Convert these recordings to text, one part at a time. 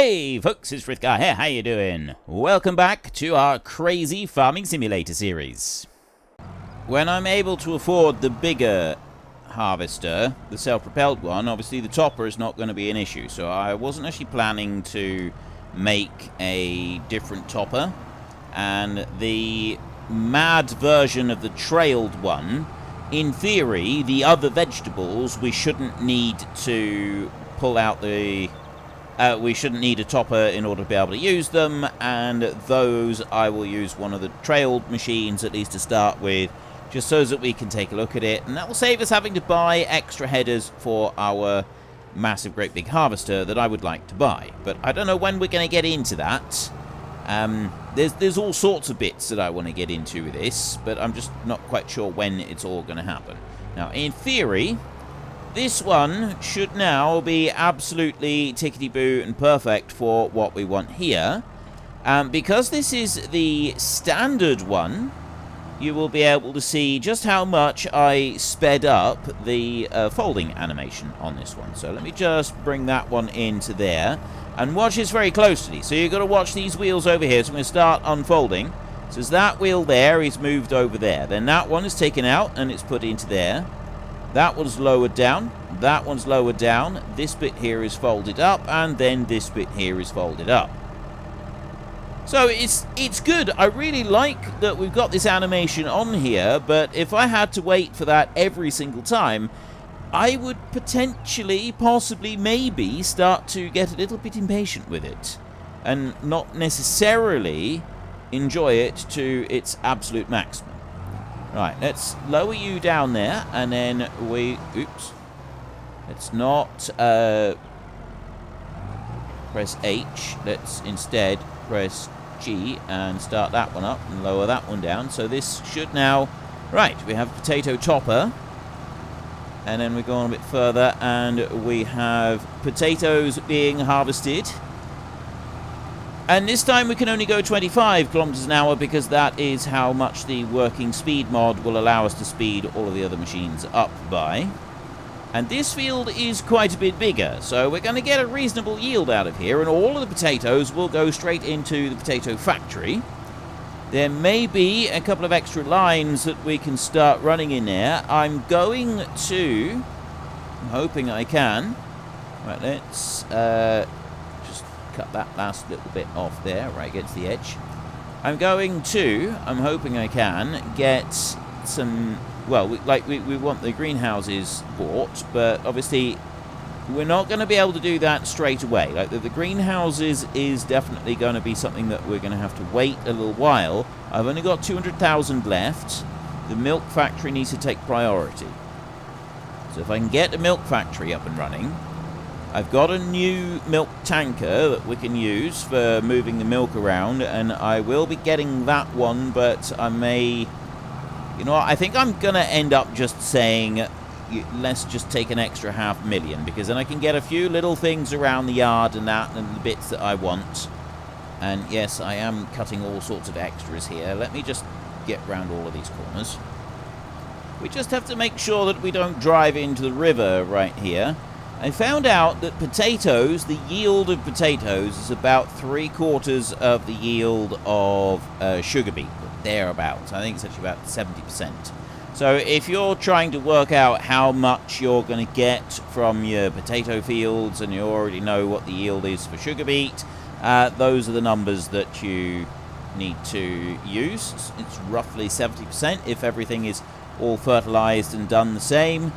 Hey folks, it's Frithgar here, how you doing? Welcome back to our crazy farming simulator series. When I'm able to afford the bigger harvester, the self-propelled one, obviously the topper is not going to be an issue. So I wasn't actually planning to make a different topper. And the mad version of the trailed one, in theory, the other vegetables, we shouldn't need to pull out the... we shouldn't need a topper in order to be able to use them, and those I will use one of the trailed machines at least to start with, just so that we can take a look at it, and that will save us having to buy extra headers for our massive great big harvester that I would like to buy. But I don't know when we're going to get into that. There's all sorts of bits that I want to get into with this, but I'm just not quite sure when it's all going to happen. Now, in theory, this one should now be absolutely tickety-boo and perfect for what we want here. Because this is the standard one, you will be able to see just how much I sped up the folding animation on this one. So let me just bring that one into there. And watch this very closely. So you've got to watch these wheels over here. So I'm going to start unfolding. So as that wheel there is moved over there. Then that one is taken out and it's put into there. That one's lowered down, that one's lowered down, this bit here is folded up, and then this bit here is folded up. So it's good. I really like that we've got this animation on here, but if I had to wait for that every single time, I would potentially, possibly, maybe start to get a little bit impatient with it, and not necessarily enjoy it to its absolute maximum. Right, let's lower you down there, and then we... Oops. Let's not press H. Let's instead press G and start that one up and lower that one down. So this should now... Right, we have potato topper. And then we go on a bit further, and we have potatoes being harvested. And this time we can only go 25 kilometers an hour because that is how much the working speed mod will allow us to speed all of the other machines up by. And this field is quite a bit bigger, so we're going to get a reasonable yield out of here, and all of the potatoes will go straight into the potato factory. There may be a couple of extra lines that we can start running in there. I'm hoping I can. Right, let's... cut that last little bit off there, right against the edge. I'm hoping I can get some, well, we want the greenhouses bought, but obviously we're not going to be able to do that straight away. Like the greenhouses is definitely going to be something that we're going to have to wait a little while. I've only got 200,000 left. The milk factory needs to take priority. So if I can get the milk factory up and running, I've got a new milk tanker that we can use for moving the milk around, and I will be getting that one, but I may... You know what, I think I'm going to end up just saying, let's just take an extra 500,000, because then I can get a few little things around the yard and that, and the bits that I want. And yes, I am cutting all sorts of extras here. Let me just get round all of these corners. We just have to make sure that we don't drive into the river right here. I found out that potatoes, the yield of potatoes is about 3/4 of the yield of sugar beet, thereabouts. I think it's actually about 70%. So if you're trying to work out how much you're going to get from your potato fields and you already know what the yield is for sugar beet, those are the numbers that you need to use. It's roughly 70% if everything is all fertilized and done the same.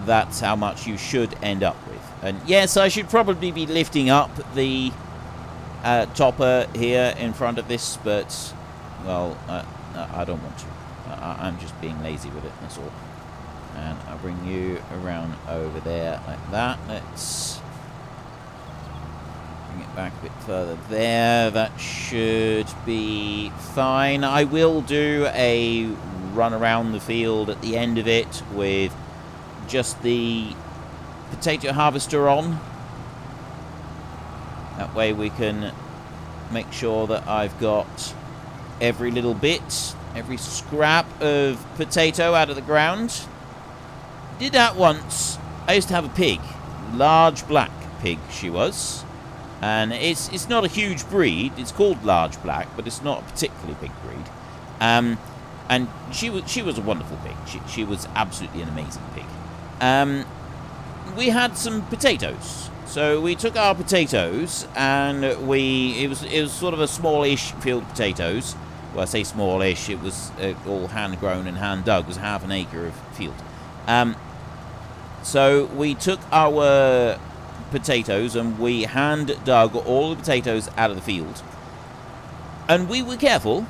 That's how much you should end up with. And yes, I should probably be lifting up the topper here in front of this, but, well, I don't want to. I'm just being lazy with it, that's all. And I'll bring you around over there like that. Let's bring it back a bit further there. That should be fine. I will do a run around the field at the end of it with just the potato harvester on. That way we can make sure that I've got every little bit, every scrap of potato out of the ground. Did that once. I used to have a pig, large black pig she was, And it's not a huge breed. It's called large black, but it's not a particularly big breed. And she was a wonderful pig. She was absolutely an amazing pig. We had some potatoes. So we took our potatoes and it was sort of a smallish field of potatoes. Well, I say smallish, it was all hand-grown and hand-dug. It was half an acre of field. So we took our potatoes and we hand-dug all the potatoes out of the field. And we were careful.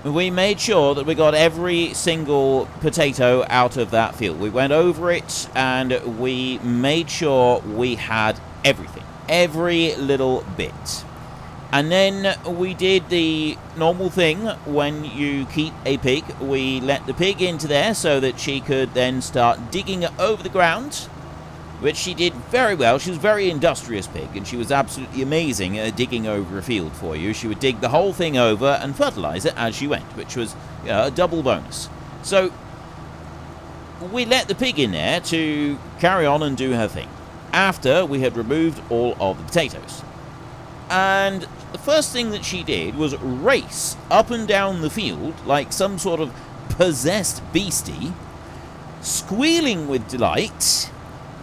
We made sure that we got every single potato out of that field. We went over it and we made sure we had everything. Every little bit. And then we did the normal thing when you keep a pig. We let the pig into there so that she could then start digging over the ground, which she did very well. She was a very industrious pig, and she was absolutely amazing at digging over a field for you. She would dig the whole thing over and fertilise it as she went, which was a double bonus. So we let the pig in there to carry on and do her thing after we had removed all of the potatoes. And the first thing that she did was race up and down the field like some sort of possessed beastie, squealing with delight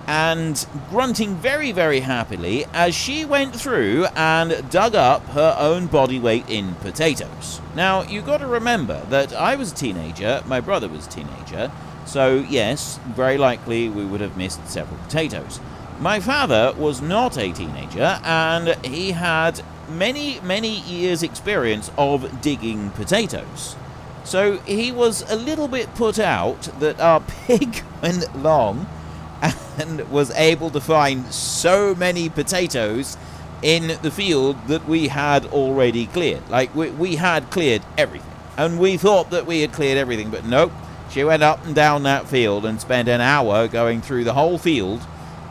and grunting very, very happily as she went through and dug up her own body weight in potatoes. Now, you've got to remember that I was a teenager, my brother was a teenager, so yes, very likely we would have missed several potatoes. My father was not a teenager, and he had many, many years' experience of digging potatoes. So he was a little bit put out that our pig went along and was able to find so many potatoes in the field that we had already cleared. Like, we had cleared everything. And we thought that we had cleared everything, but nope. She went up and down that field and spent an hour going through the whole field.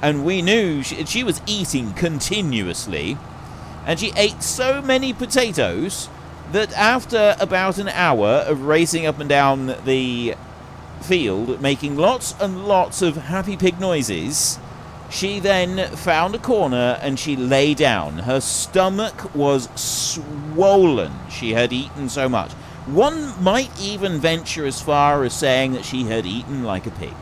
And we knew she was eating continuously. And she ate so many potatoes that after about an hour of racing up and down the field, making lots and lots of happy pig noises, she then found a corner and she lay down. Her stomach was swollen. She had eaten so much. One might even venture as far as saying that she had eaten like a pig.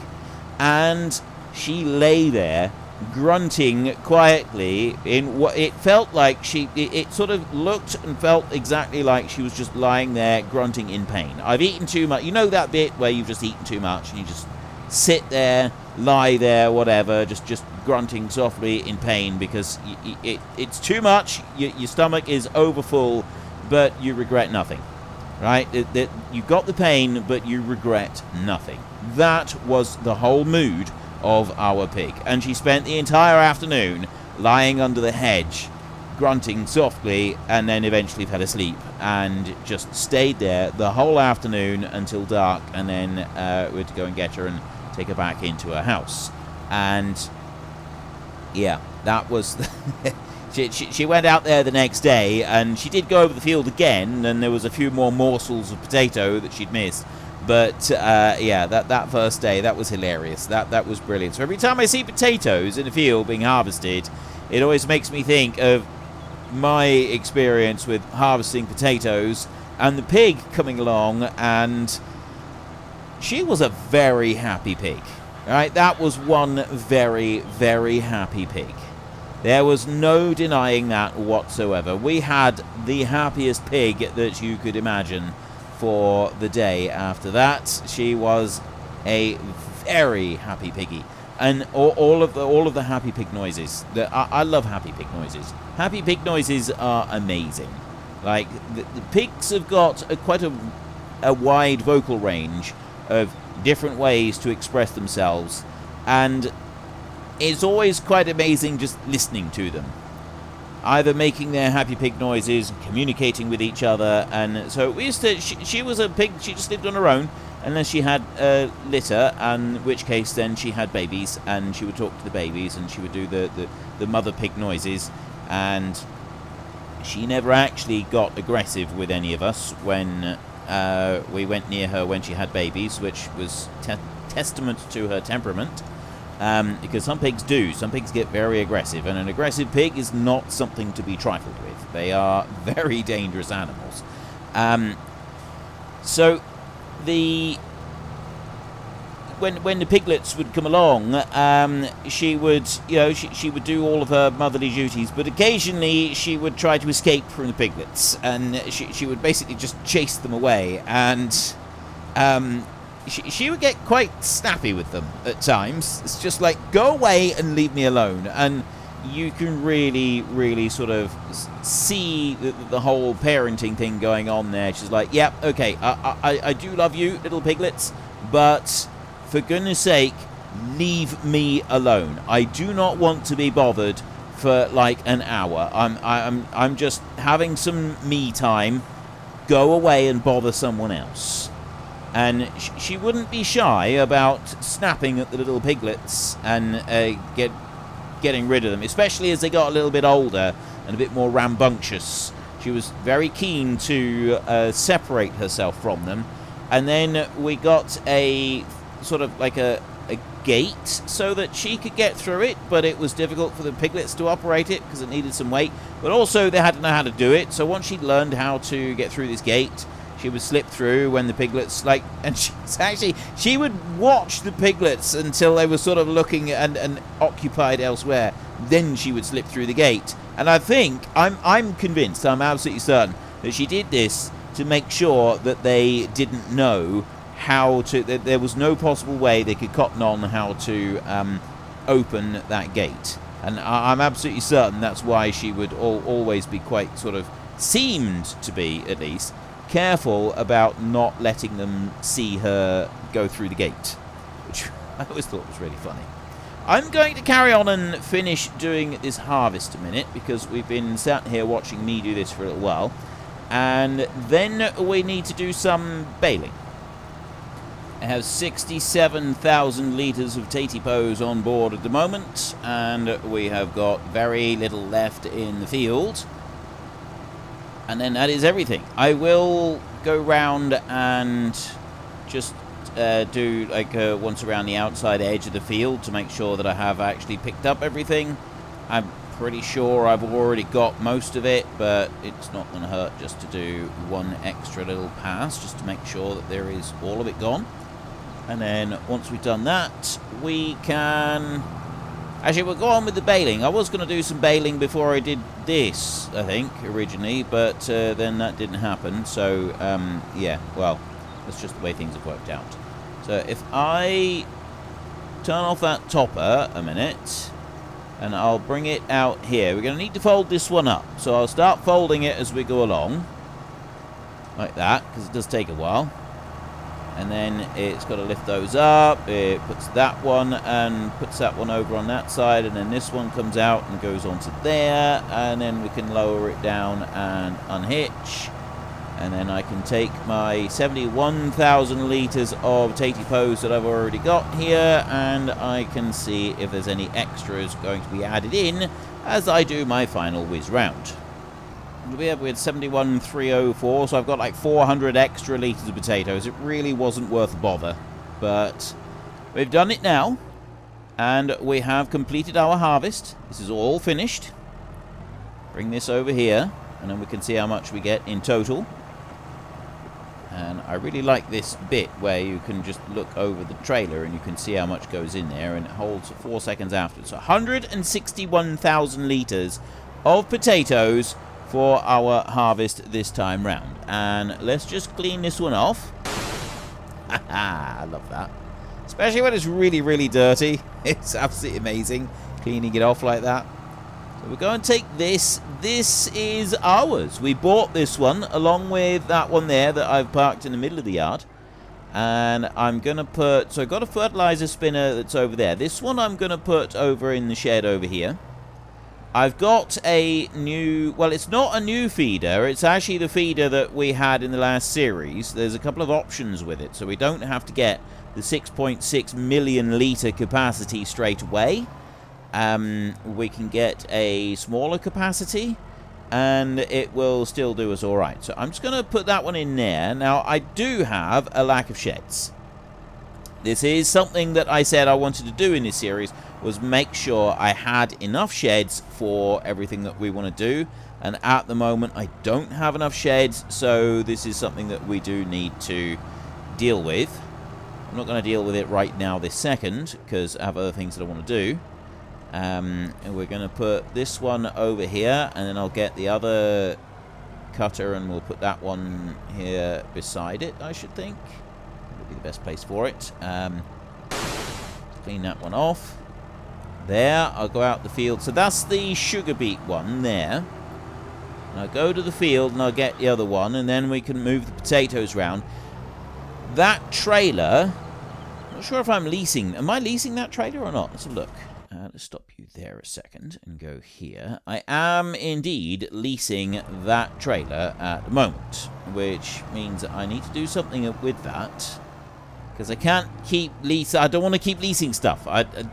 And she lay there, grunting quietly in what it felt like it sort of looked and felt exactly like she was just lying there grunting in pain. I've eaten too much. You know that bit where you've just eaten too much and you just sit there, lie there, whatever, just grunting softly in pain because it's too much. Your stomach is overfull, but you regret nothing. Right? You got the pain, but you regret nothing. That was the whole mood of our pig. And she spent the entire afternoon lying under the hedge, grunting softly, and then eventually fell asleep and just stayed there the whole afternoon until dark, and then we had to go and get her and take her back into her house. And yeah, that was She went out there the next day, and she did go over the field again, and there was a few more morsels of potato that she'd missed. But, yeah, that first day, that was hilarious. That was brilliant. So every time I see potatoes in the field being harvested, it always makes me think of my experience with harvesting potatoes and the pig coming along, and she was a very happy pig. Right? That was one very, very happy pig. There was no denying that whatsoever. We had the happiest pig that you could imagine for the day after that. She was a very happy piggy. And all of the happy pig noises. I love happy pig noises. Happy pig noises are amazing. Like, the pigs have got quite a wide vocal range of different ways to express themselves. And it's always quite amazing just listening to them, either making their happy pig noises and communicating with each other. And so we used to, she was a pig, she just lived on her own unless she had a litter, in which case then she had babies, and she would talk to the babies and she would do the mother pig noises. And she never actually got aggressive with any of us when we went near her when she had babies, which was testament to her temperament. Because some pigs do. Some pigs get very aggressive, and an aggressive pig is not something to be trifled with. They are very dangerous animals. So when the piglets would come along, she would, she would do all of her motherly duties, but occasionally she would try to escape from the piglets, and she would basically just chase them away, and she would get quite snappy with them at times. It's just like, go away and leave me alone. And you can really, really sort of see the whole parenting thing going on there. She's like, yeah, okay, I do love you, little piglets, but for goodness sake, leave me alone. I do not want to be bothered for like an hour. I'm just having some me time. Go away and bother someone else. And she wouldn't be shy about snapping at the little piglets and getting rid of them, especially as they got a little bit older and a bit more rambunctious. She was very keen to separate herself from them. And then we got a sort of like a gate so that she could get through it, but it was difficult for the piglets to operate it because it needed some weight, but also they had to know how to do it. So once she'd learned how to get through this gate, she would slip through when the piglets, and she would watch the piglets until they were sort of looking and occupied elsewhere. Then she would slip through the gate. And I think, I'm convinced, I'm absolutely certain, that she did this to make sure that they didn't know how to, that there was no possible way they could cotton on how to open that gate. And I'm absolutely certain that's why she would always be quite sort of, seemed to be at least, careful about not letting them see her go through the gate, which I always thought was really funny. I'm going to carry on and finish doing this harvest a minute, because we've been sat here watching me do this for a little while, and then we need to do some baling. I have 67,000 litres of Tatypoes on board at the moment, and we have got very little left in the field. And then that is everything. I will go round and just do like once around the outside edge of the field to make sure that I have actually picked up everything. I'm pretty sure I've already got most of it, but it's not going to hurt just to do one extra little pass just to make sure that there is all of it gone. And then once we've done that, we can... Actually, we'll go on with the baling. I was going to do some baling before I did this, I think, originally, but then that didn't happen. So, yeah, well, that's just the way things have worked out. So if I turn off that topper a minute, and I'll bring it out here. We're going to need to fold this one up. So I'll start folding it as we go along, like that, because it does take a while. And then it's got to lift those up. It puts that one and puts that one over on that side, and then this one comes out and goes onto there, and then we can lower it down and unhitch. And then I can take my 71,000 litres of Tatypoes that I've already got here, and I can see if there's any extras going to be added in as I do my final whiz round. We had 71,304, so I've got like 400 extra litres of potatoes. It really wasn't worth the bother, but we've done it now, and we have completed our harvest. This is all finished. Bring this over here, and then we can see how much we get in total. And I really like this bit where you can just look over the trailer and you can see how much goes in there, and it holds 4 seconds after. So 161,000 litres of potatoes for our harvest this time round. And let's just clean this one off. I love that. Especially when it's really, really dirty. It's absolutely amazing cleaning it off like that. So we're going to take this. This is ours. We bought this one along with that one there that I've parked in the middle of the yard. And I'm going to put... So I've got a fertilizer spinner that's over there. This one I'm going to put over in the shed over here. I've got a new... Well, it's not a new feeder. It's actually the feeder that we had in the last series. There's a couple of options with it. So we don't have to get the 6.6 million litre capacity straight away. We can get a smaller capacity, and it will still do us all right. So I'm just going to put that one in there. Now, I do have a lack of sheds. This is something that I said I wanted to do in this series, was make sure I had enough sheds for everything that we want to do. And at the moment, I don't have enough sheds, so this is something that we do need to deal with. I'm not going to deal with it right now this second, because I have other things that I want to do. And we're going to put this one over here, and then I'll get the other cutter, and we'll put that one here beside it, I should think. That'll be the best place for it. Clean that one off. There, I'll go out the field. So that's the sugar beet one there. And I'll go to the field, and I'll get the other one, and then we can move the potatoes around. That trailer, I'm not sure if I'm leasing. Am I leasing that trailer or not? Let's have a look. Let's stop you there a second and go here. I am indeed leasing that trailer at the moment, which means that I need to do something with that, because I can't keep I don't want to keep leasing stuff.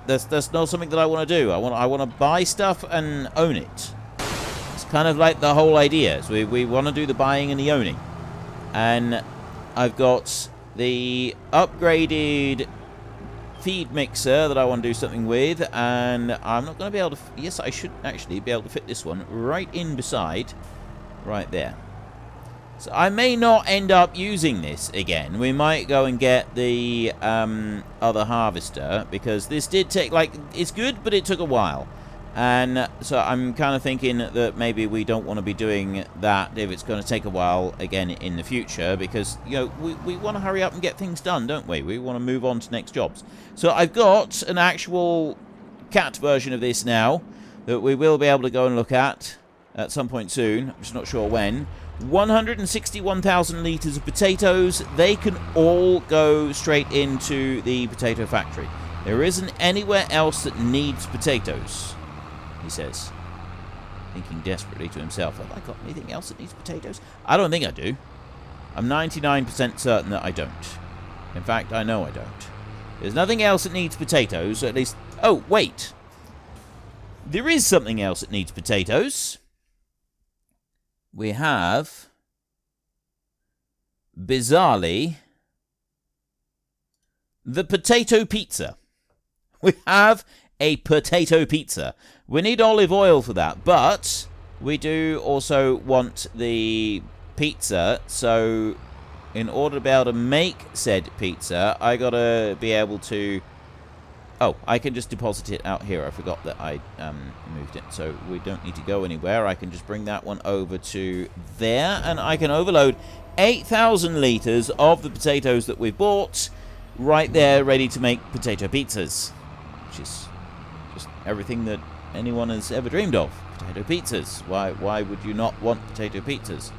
That's not something that I want to do. I want to buy stuff and own it. It's kind of like the whole idea. So we want to do the buying and the owning, and I've got the upgraded feed mixer that I want to do something with, and I'm not going to be able to... Yes, I should actually be able to fit this one right in beside, right there. So I may not end up using this again. We might go and get the other harvester, because this did take, like, it's good, but it took a while. And so I'm kind of thinking that maybe we don't want to be doing that if it's going to take a while again in the future, because, you know, we want to hurry up and get things done, don't we? We want to move on to next jobs. So I've got an actual cat version of this now that we will be able to go and look at some point soon. I'm just not sure when. 161,000 litres of potatoes. They can all go straight into the potato factory. There isn't anywhere else that needs potatoes, he says, thinking desperately to himself. Have I got anything else that needs potatoes? I don't think I do. I'm 99% certain that I don't. In fact, I know I don't. There's nothing else that needs potatoes, at least... Oh, wait. There is something else that needs potatoes. We have, bizarrely, the potato pizza. We have a potato pizza. We need olive oil for that, but we do also want the pizza, so in order to be able to make said pizza, I gotta be able to... Oh, I can just deposit it out here. I forgot that I moved it, so we don't need to go anywhere. I can just bring that one over to there, and I can overload 8,000 litres of the potatoes that we've bought right there, ready to make potato pizzas, which is just everything that anyone has ever dreamed of. Potato pizzas. Why would you not want potato pizzas?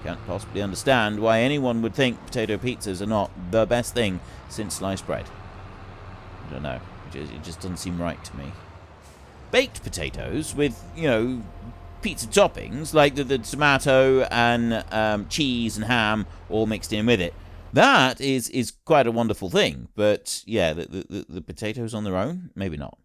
Can't possibly understand why anyone would think potato pizzas are not the best thing since sliced bread. I don't know. It just doesn't seem right to me. Baked potatoes with, you know, pizza toppings, like the tomato and cheese and ham all mixed in with it. That is quite a wonderful thing. But, yeah, the potatoes on their own? Maybe not.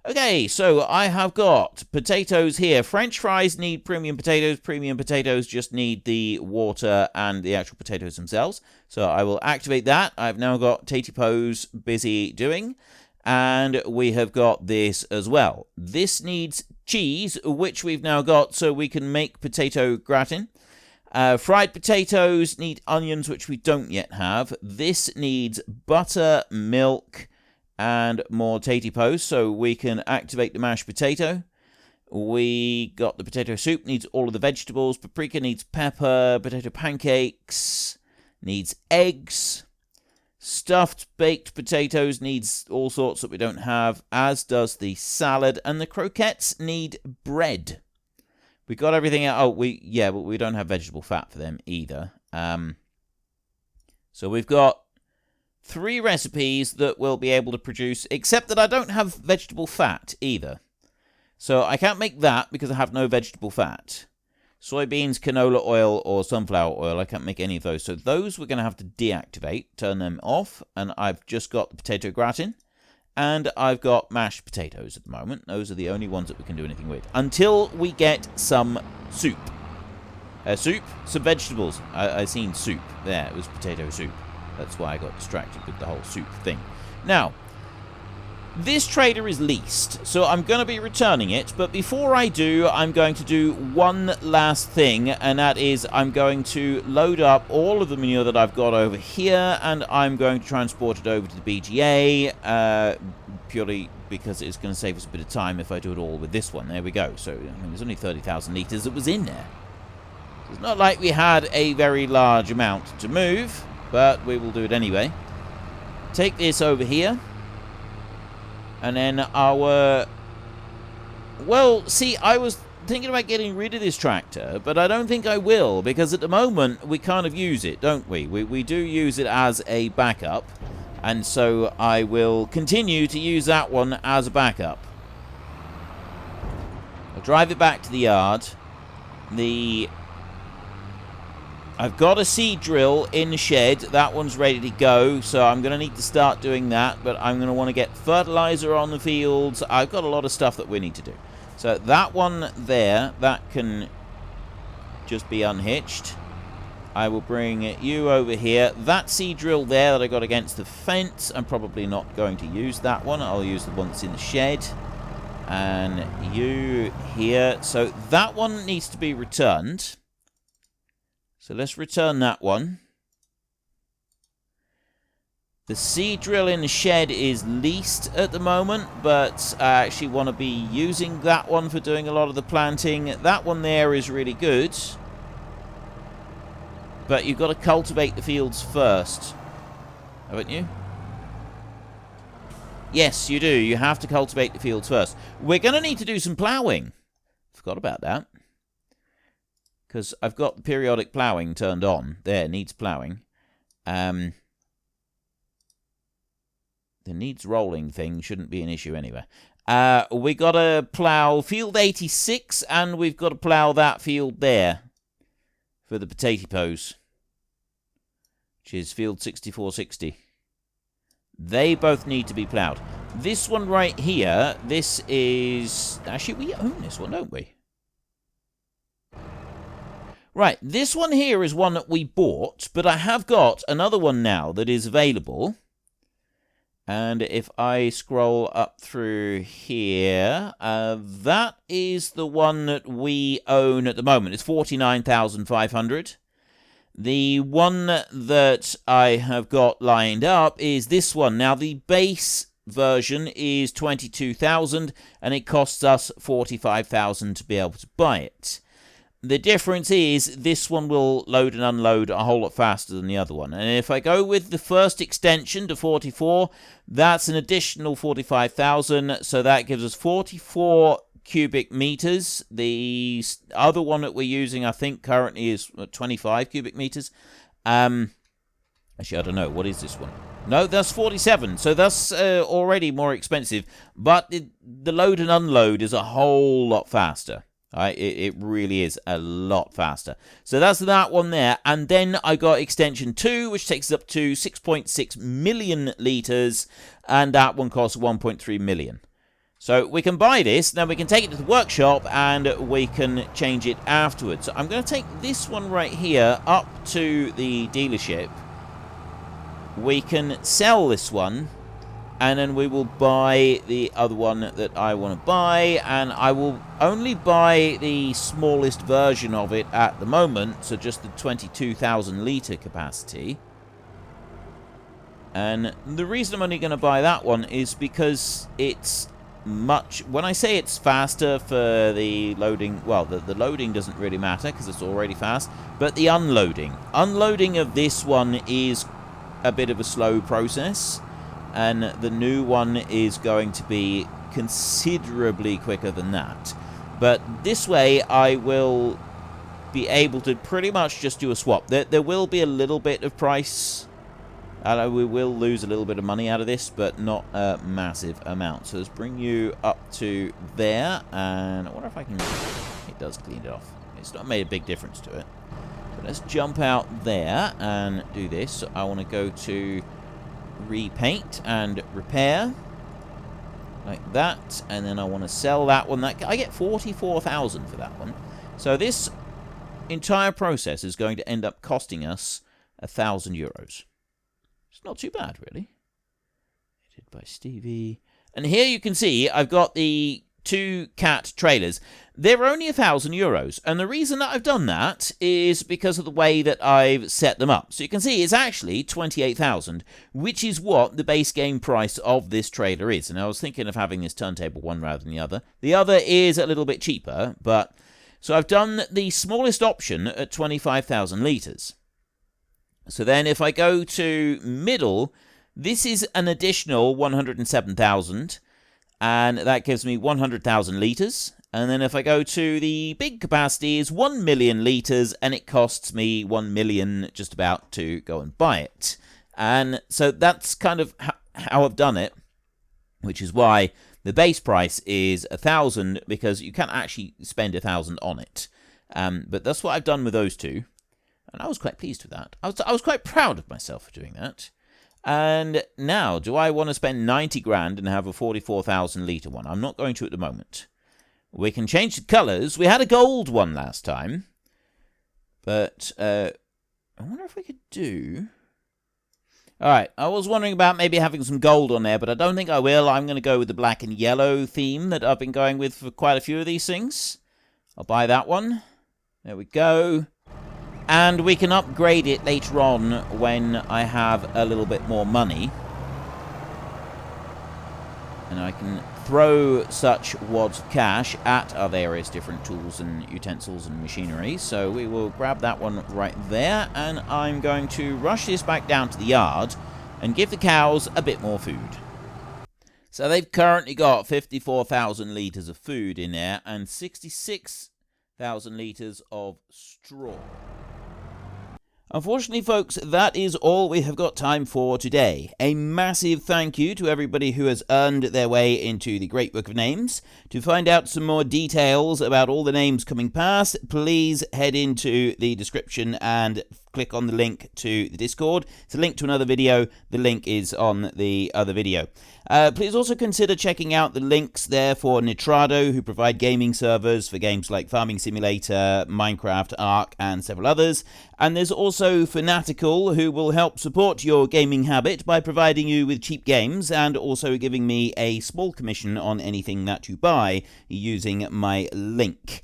Okay, so I have got potatoes here. French fries need premium potatoes. Premium potatoes just need the water and the actual potatoes themselves. So I will activate that. I've now got Tatypoes busy doing. And we have got this as well. This needs cheese, which we've now got, so we can make potato gratin. Fried potatoes need onions, which we don't yet have. This needs butter, milk, and more Tatypoes, so we can activate the mashed potato. We got the potato soup, needs all of the vegetables. Paprika needs pepper. Potato pancakes needs eggs. Stuffed baked potatoes needs all sorts that we don't have, as does the salad. And the croquettes need bread. We got everything out. Oh, but we don't have vegetable fat for them either. So we've got 3 recipes that we'll be able to produce, except that I don't have vegetable fat either. So I can't make that because I have no vegetable fat. Soybeans, canola oil, or sunflower oil, I can't make any of those. So those we're going to have to deactivate, turn them off. And I've just got the potato gratin. And I've got mashed potatoes at the moment. Those are the only ones that we can do anything with. Until we get some soup. Some vegetables. I seen soup. There, it was potato soup. That's why I got distracted with the whole soup thing. Now, this trailer is leased, so I'm going to be returning it, but before I do, I'm going to do one last thing, and that is I'm going to load up all of the manure that I've got over here, and I'm going to transport it over to the BGA, purely because it's going to save us a bit of time if I do it all with this one. There we go. So, I mean, there's only 30,000 litres that was in there. So it's not like we had a very large amount to move, but we will do it anyway. Take this over here. And then our... Well, see, I was thinking about getting rid of this tractor, but I don't think I will, because at the moment, we kind of use it, don't we? We do use it as a backup, and so I will continue to use that one as a backup. I'll drive it back to the yard. I've got a seed drill in the shed. That one's ready to go, so I'm going to need to start doing that, but I'm going to want to get fertilizer on the fields. I've got a lot of stuff that we need to do. So that one there, that can just be unhitched. I will bring you over here. That seed drill there that I got against the fence, I'm probably not going to use that one. I'll use the one that's in the shed. And you here. So that one needs to be returned. So let's return that one. The seed drill in the shed is leased at the moment, but I actually want to be using that one for doing a lot of the planting. That one there is really good. But you've got to cultivate the fields first, haven't you? Yes, you do. You have to cultivate the fields first. We're going to need to do some ploughing. Forgot about that. Because I've got the periodic ploughing turned on. There, needs ploughing. The needs rolling thing shouldn't be an issue anyway. We got to plough field 86, and we've got to plough that field there for the Tatypoes, which is field 6460. They both need to be ploughed. This one right here, this is... Actually, we own this one, don't we? Right, this one here is one that we bought, but I have got another one now that is available. And if I scroll up through here, that is the one that we own at the moment. It's 49,500. The one that I have got lined up is this one. Now, the base version is 22,000, and it costs us 45,000 to be able to buy it. The difference is this one will load and unload a whole lot faster than the other one. And if I go with the first extension to 44, that's an additional 45,000. So that gives us 44 cubic meters. The other one that we're using, I think, currently is 25 cubic meters. Actually, I don't know. What is this one? No, that's 47. So that's already more expensive. But the load and unload is a whole lot faster. It really is a lot faster. So that's that one there. And then I got extension 2, which takes us up to 6.6 million litres. And that one costs 1.3 million. So we can buy this. Now we can take it to the workshop and we can change it afterwards. So I'm going to take this one right here up to the dealership. We can sell this one. And then we will buy the other one that I want to buy. And I will only buy the smallest version of it at the moment. So just the 22,000 litre capacity. And the reason I'm only going to buy that one is because it's much... When I say it's faster for the loading... Well, the loading doesn't really matter because it's already fast. But the unloading. Unloading of this one is a bit of a slow process. And the new one is going to be considerably quicker than that. But this way, I will be able to pretty much just do a swap. There will be a little bit of price. We will lose a little bit of money out of this, but not a massive amount. So let's bring you up to there. And I wonder if I can... It does clean it off. It's not made a big difference to it. So let's jump out there and do this. So I want to go to... repaint and repair like that, and then I want to sell that one. I get 44,000 for that one. So this entire process is going to end up costing us €1,000. It's not too bad, really. Edited by Stevie. And here you can see I've got the 2 cat trailers. They're only €1,000, and the reason that I've done that is because of the way that I've set them up. So you can see it's actually 28,000, which is what the base game price of this trailer is. And I was thinking of having this turntable one rather than the other. The other is a little bit cheaper, but so I've done the smallest option at 25,000 litres. So then if I go to middle, this is an additional 107,000, and that gives me 100,000 litres. And then if I go to the big capacity is 1 million litres, and it costs me 1 million just about to go and buy it. And so that's kind of how I've done it, which is why the base price is 1,000, because you can't actually spend 1,000 on it. But that's what I've done with those two, and I was quite pleased with that. I was quite proud of myself for doing that. And now, do I want to spend 90 grand and have a 44,000 litre one? I'm not going to at the moment. We can change the colours. We had a gold one last time. But, I wonder if we could do... Alright, I was wondering about maybe having some gold on there, but I don't think I will. I'm going to go with the black and yellow theme that I've been going with for quite a few of these things. I'll buy that one. There we go. And we can upgrade it later on when I have a little bit more money. And I can throw such wads of cash at our various different tools and utensils and machinery. So we will grab that one right there. And I'm going to rush this back down to the yard and give the cows a bit more food. So they've currently got 54,000 litres of food in there and 66,000 litres of straw. Unfortunately, folks, that is all we have got time for today. A massive thank you to everybody who has earned their way into the Great Book of Names. To find out some more details about all the names coming past, please head into the description and click on the link to the Discord. It's a link to another video. The link is on the other video. Please also consider checking out the links there for Nitrado, who provide gaming servers for games like Farming Simulator, Minecraft, Ark, and several others. And there's also Fanatical, who will help support your gaming habit by providing you with cheap games and also giving me a small commission on anything that you buy using my link.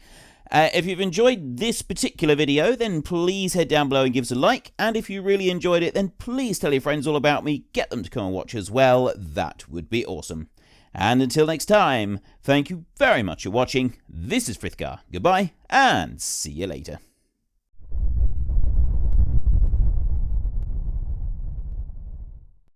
If you've enjoyed this particular video, then please head down below and give us a like. And if you really enjoyed it, then please tell your friends all about me. Get them to come and watch as well. That would be awesome. And until next time, thank you very much for watching. This is Frithgar. Goodbye, and see you later.